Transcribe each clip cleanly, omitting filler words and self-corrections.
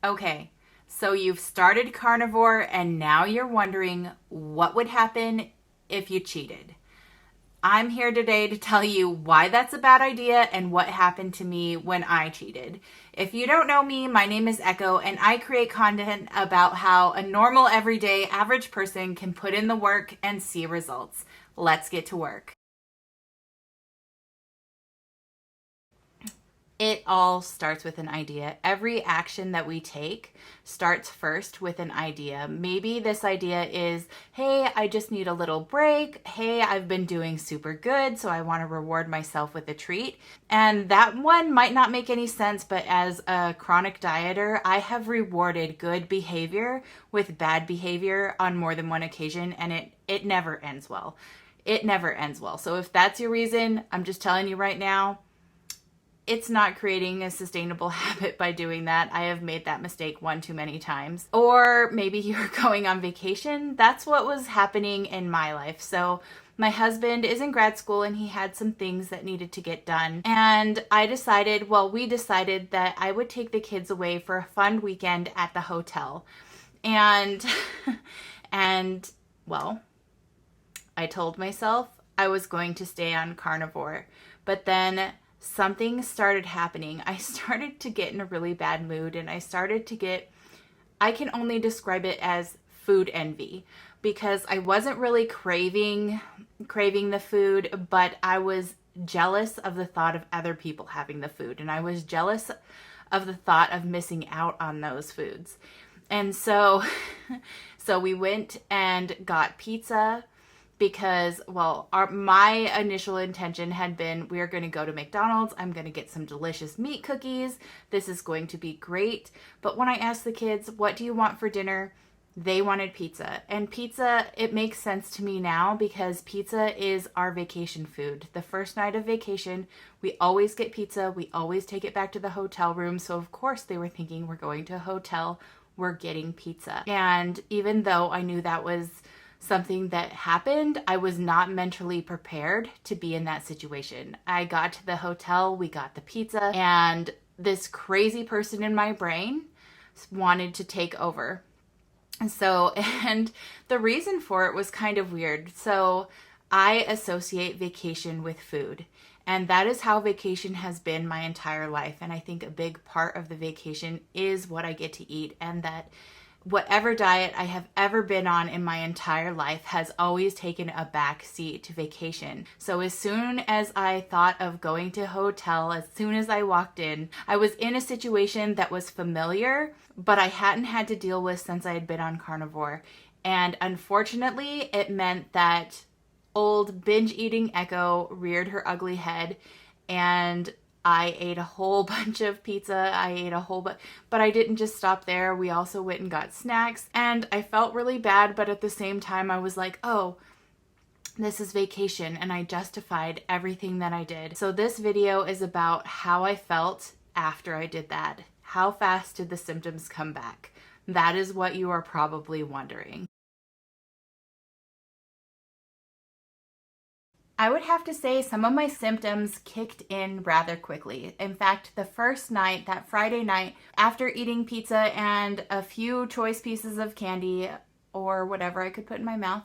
Okay, so you've started carnivore and now you're wondering what would happen if you cheated. I'm here today to tell you why that's a bad idea and what happened to me when I cheated. If you don't know me, my name is Echo and I create content about how a normal, everyday, average person can put in the work and see results. Let's get to work. It all starts with an idea. Every action that we take starts first with an idea. Maybe this idea is, hey, I just need a little break. Hey, I've been doing super good, so I want to reward myself with a treat. And that one might not make any sense, but as a chronic dieter, I have rewarded good behavior with bad behavior on more than one occasion, and it never ends well. It never ends well. So if that's your reason, I'm just telling you right now, it's not creating a sustainable habit by doing that. I have made that mistake one too many times. Or maybe you're going on vacation. That's what was happening in my life. So my husband is in grad school and he had some things that needed to get done. And we decided that I would take the kids away for a fun weekend at the hotel. And, well, I told myself I was going to stay on carnivore. But then something started happening. I started to get in a really bad mood and I can only describe it as food envy, because I wasn't really craving the food, but I was jealous of the thought of other people having the food, and I was jealous of the thought of missing out on those foods. And so we went and got pizza, because, my initial intention had been, we're going to go to McDonald's. I'm going to get some delicious meat cookies. This is going to be great. But when I asked the kids, what do you want for dinner? They wanted pizza. And pizza, it makes sense to me now because pizza is our vacation food. The first night of vacation, we always get pizza. We always take it back to the hotel room. So of course they were thinking, we're going to a hotel, we're getting pizza. And even though I knew that was something that happened, I was not mentally prepared to be in that situation. I got to the hotel, we got the pizza, and this crazy person in my brain wanted to take over. And the reason for it was kind of weird. So I associate vacation with food, and that is how vacation has been my entire life. And I think a big part of the vacation is what I get to eat, and that whatever diet I have ever been on in my entire life has always taken a back seat to vacation. So as soon as I thought of going to a hotel, as soon as I walked in, I was in a situation that was familiar, but I hadn't had to deal with since I had been on carnivore. And unfortunately, it meant that old binge eating Echo reared her ugly head, and I ate a whole bunch of pizza. But I didn't just stop there. We also went and got snacks, and I felt really bad, but at the same time I was like, oh, this is vacation, and I justified everything that I did. So this video is about how I felt after I did that. How fast did the symptoms come back? That is what you are probably wondering. I would have to say some of my symptoms kicked in rather quickly. In fact, the first night, that Friday night, after eating pizza and a few choice pieces of candy or whatever I could put in my mouth,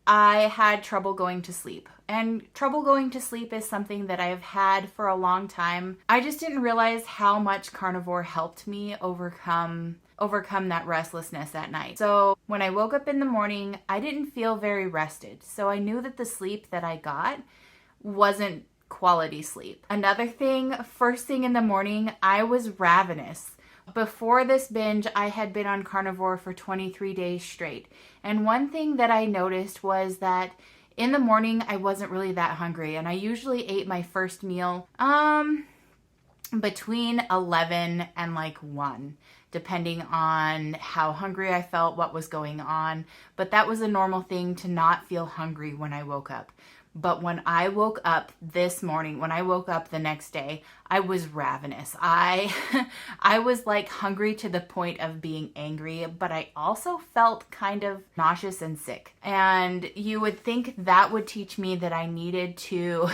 I had trouble going to sleep. And trouble going to sleep is something that I've had for a long time. I just didn't realize how much carnivore helped me overcome that restlessness at night. So when I woke up in the morning, I didn't feel very rested. So I knew that the sleep that I got wasn't quality sleep. Another thing, first thing in the morning, I was ravenous. Before this binge, I had been on carnivore for 23 days straight. And one thing that I noticed was that in the morning, I wasn't really that hungry. And I usually ate my first meal between 11 and 1, depending on how hungry I felt, what was going on. But that was a normal thing to not feel hungry when I woke up. But when I woke up this morning, when I woke up the next day, I was ravenous. I I was like hungry to the point of being angry, but I also felt kind of nauseous and sick. And you would think that would teach me that I needed to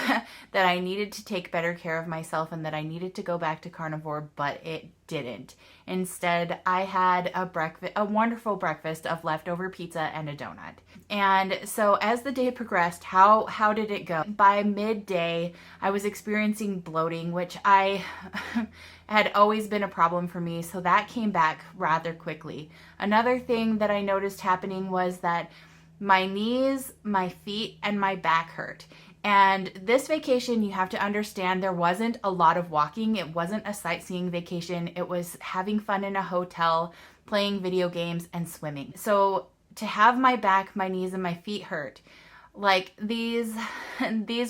that I needed to take better care of myself and that I needed to go back to carnivore, but it didn't. Instead, I had a wonderful breakfast of leftover pizza and a donut. And so as the day progressed, how did it go? By midday, I was experiencing bloating, which I had always been a problem for me, so that came back rather quickly. Another thing that I noticed happening was that my knees, my feet, and my back hurt. And this vacation, you have to understand, there wasn't a lot of walking. It wasn't a sightseeing vacation. It was having fun in a hotel, playing video games, and swimming. So to have my back, my knees, and my feet hurt, like these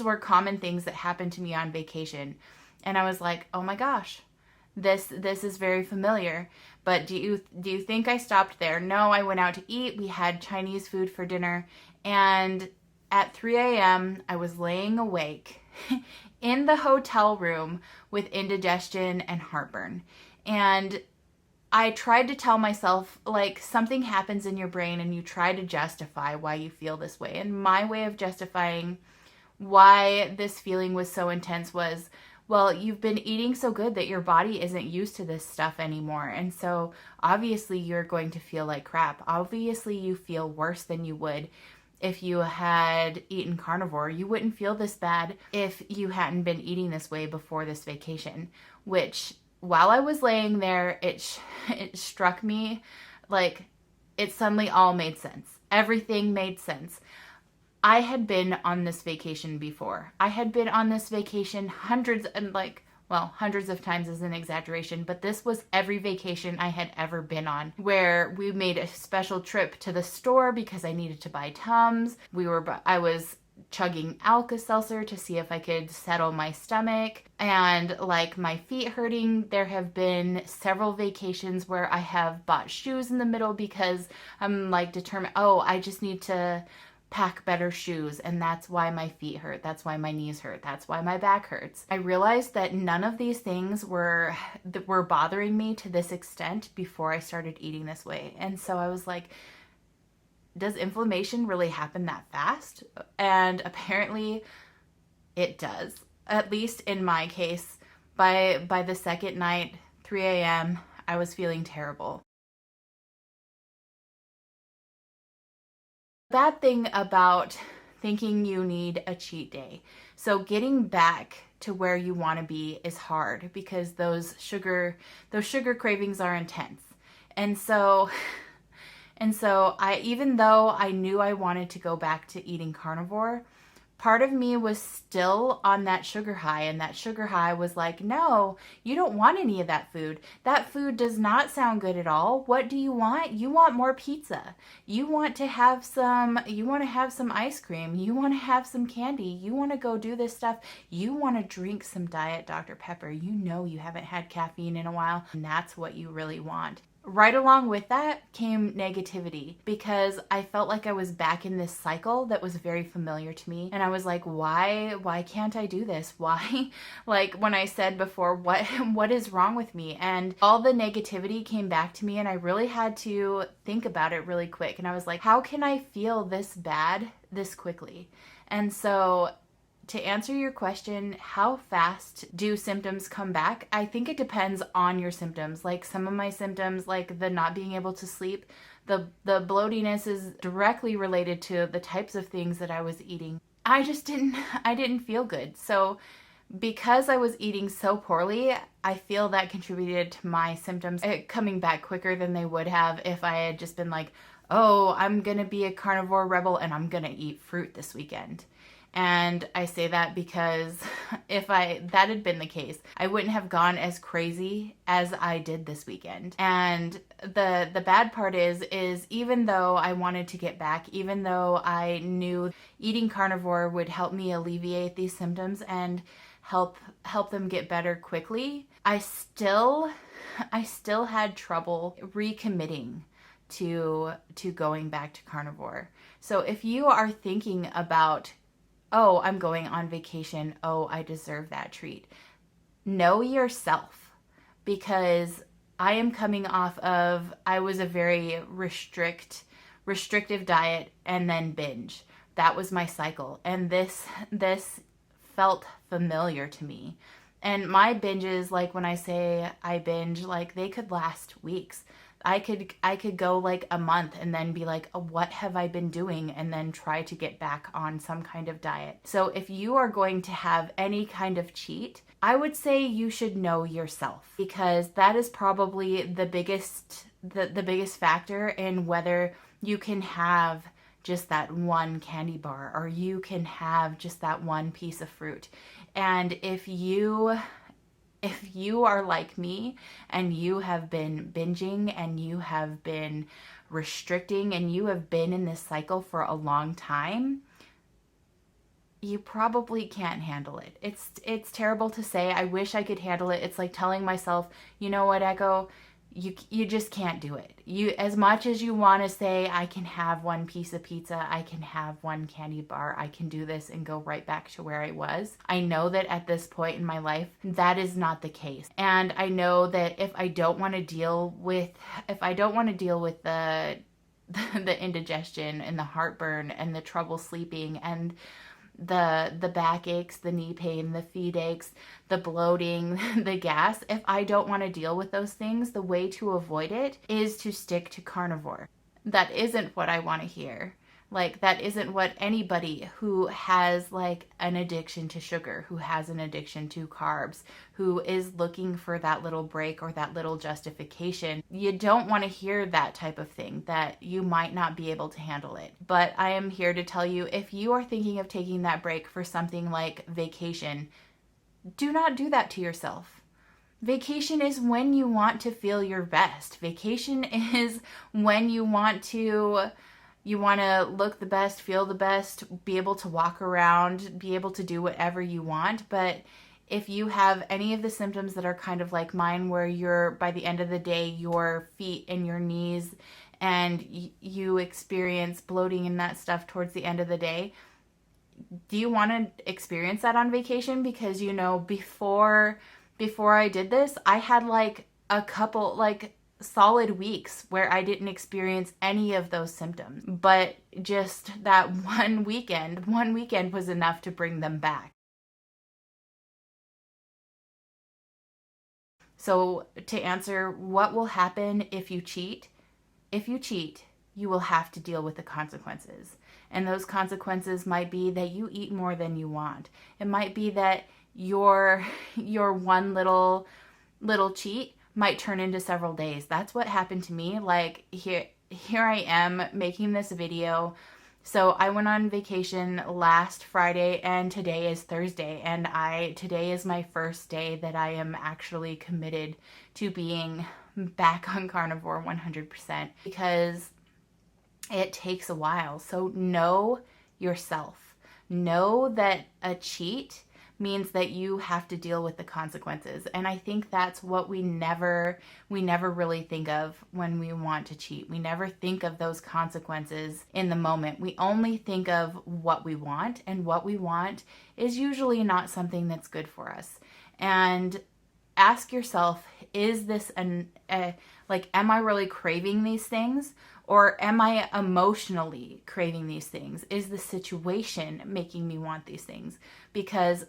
were common things that happened to me on vacation. And I was like, oh my gosh, this is very familiar. But do you think I stopped there? No, I went out to eat. We had Chinese food for dinner, and at 3 a.m., I was laying awake in the hotel room with indigestion and heartburn. And I tried to tell myself, like, something happens in your brain and you try to justify why you feel this way. And my way of justifying why this feeling was so intense was, well, you've been eating so good that your body isn't used to this stuff anymore. And so obviously you're going to feel like crap. Obviously you feel worse than you would if you had eaten carnivore. You wouldn't feel this bad if you hadn't been eating this way before this vacation, which while I was laying there, it struck me like it suddenly all made sense. Everything made sense. I had been on this vacation before. I had been on this vacation hundreds of times is an exaggeration, but this was every vacation I had ever been on, where we made a special trip to the store because I needed to buy Tums. I was chugging Alka-Seltzer to see if I could settle my stomach, and like my feet hurting. There have been several vacations where I have bought shoes in the middle because I'm like determined, oh, I just need to pack better shoes, and that's why my feet hurt, that's why my knees hurt, that's why my back hurts. I realized that none of these things were bothering me to this extent before I started eating this way. And so I was like, does inflammation really happen that fast? And apparently it does, at least in my case. By the second night, 3 a.m., I was feeling terrible. Bad thing about thinking you need a cheat day. So getting back to where you want to be is hard because those sugar cravings are intense. And so even though I knew I wanted to go back to eating carnivore, part of me was still on that sugar high, and that sugar high was like, no, you don't want any of that food. That food does not sound good at all. What do you want? You want more pizza. You want to have some ice cream. You want to have some candy. You want to go do this stuff. You want to drink some Diet Dr. Pepper. You know you haven't had caffeine in a while, and that's what you really want. Right along with that came negativity, because I felt like I was back in this cycle that was very familiar to me. And I was like, why can't I do this? Why? Like when I said before, what is wrong with me? And all the negativity came back to me, and I really had to think about it really quick. And I was like, how can I feel this bad this quickly? And so to answer your question, how fast do symptoms come back? I think it depends on your symptoms. Like some of my symptoms, like the not being able to sleep, the bloatiness is directly related to the types of things that I was eating. I didn't feel good. So because I was eating so poorly, I feel that contributed to my symptoms coming back quicker than they would have if I had just been like, oh, I'm gonna be a carnivore rebel and I'm gonna eat fruit this weekend. And I say that because if that had been the case, I wouldn't have gone as crazy as I did this weekend. And the bad part is even though I wanted to get back, even though I knew eating carnivore would help me alleviate these symptoms and help them get better quickly, I still had trouble recommitting to going back to carnivore. So if you are thinking about, oh, I'm going on vacation, oh, I deserve that treat, know yourself, because I am coming off of, I was a very restrictive diet and then binge. That was my cycle. And this felt familiar to me. And my binges, like when I say I binge, like they could last weeks. I could go like a month and then be like, oh, what have I been doing? And then try to get back on some kind of diet. So if you are going to have any kind of cheat, I would say you should know yourself, because that is probably the biggest factor in whether you can have just that one candy bar or you can have just that one piece of fruit. And if you are like me and you have been binging and you have been restricting and you have been in this cycle for a long time, you probably can't handle it. It's terrible to say. I wish I could handle it. It's like telling myself, you know what, Echo, you just can't do it. You, as much as you want to say I can have one piece of pizza, I can have one candy bar, I can do this and go right back to where I was. I know that at this point in my life, that is not the case. And I know that if I don't want to deal with the the indigestion and the heartburn and the trouble sleeping and the back aches, the knee pain, the feet aches, the bloating, the gas, if I don't want to deal with those things, the way to avoid it is to stick to carnivore. That isn't what I want to hear. Like, that isn't what anybody who has like an addiction to sugar, who has an addiction to carbs, who is looking for that little break or that little justification, you don't want to hear that type of thing, that you might not be able to handle it. But I am here to tell you, if you are thinking of taking that break for something like vacation, do not do that to yourself. Vacation is when you want to feel your best. Vacation is when you want to look the best, feel the best, be able to walk around, be able to do whatever you want. But if you have any of the symptoms that are kind of like mine, where you're, by the end of the day, your feet and your knees, and you experience bloating and that stuff towards the end of the day, do you want to experience that on vacation? Because, you know, before I did this, I had like a couple, like solid weeks where I didn't experience any of those symptoms, but just that one weekend was enough to bring them back. So to answer what will happen if you cheat, you will have to deal with the consequences. And those consequences might be that you eat more than you want. It might be that your one little cheat might turn into several days. That's what happened to me. Like, here I am making this video. So I went on vacation last Friday and today is Thursday, and today is my first day that I am actually committed to being back on carnivore 100%, because it takes a while. So know yourself. Know that a cheat means that you have to deal with the consequences. And I think that's what we never really think of when we want to cheat. We never think of those consequences in the moment. We only think of what we want, and what we want is usually not something that's good for us. And ask yourself, is this am I really craving these things? Or am I emotionally craving these things? Is the situation making me want these things? Because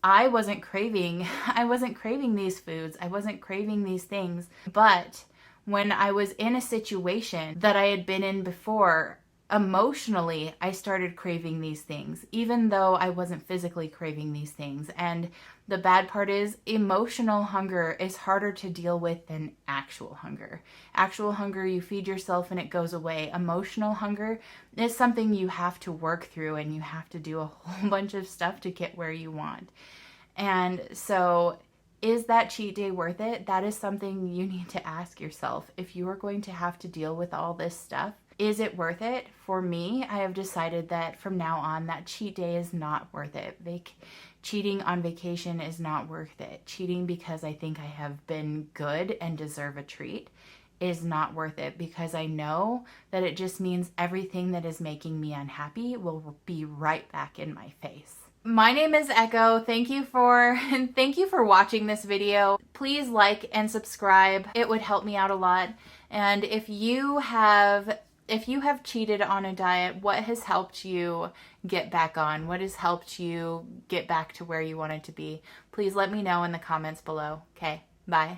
I wasn't craving these foods. I wasn't craving these things. But when I was in a situation that I had been in before, emotionally, I started craving these things, even though I wasn't physically craving these things. And the bad part is, emotional hunger is harder to deal with than actual hunger. Actual hunger, you feed yourself and it goes away. Emotional hunger is something you have to work through, and you have to do a whole bunch of stuff to get where you want. And so, is that cheat day worth it? That is something you need to ask yourself. If you are going to have to deal with all this stuff, is it worth it? For me, I have decided that from now on, that cheat day is not worth it. Cheating on vacation is not worth it. Cheating because I think I have been good and deserve a treat is not worth it, because I know that it just means everything that is making me unhappy will be right back in my face. My name is Echo. Thank you for watching this video. Please like and subscribe. It would help me out a lot. And if you have cheated on a diet, what has helped you get back on? What has helped you get back to where you wanted to be? Please let me know in the comments below. Okay, bye.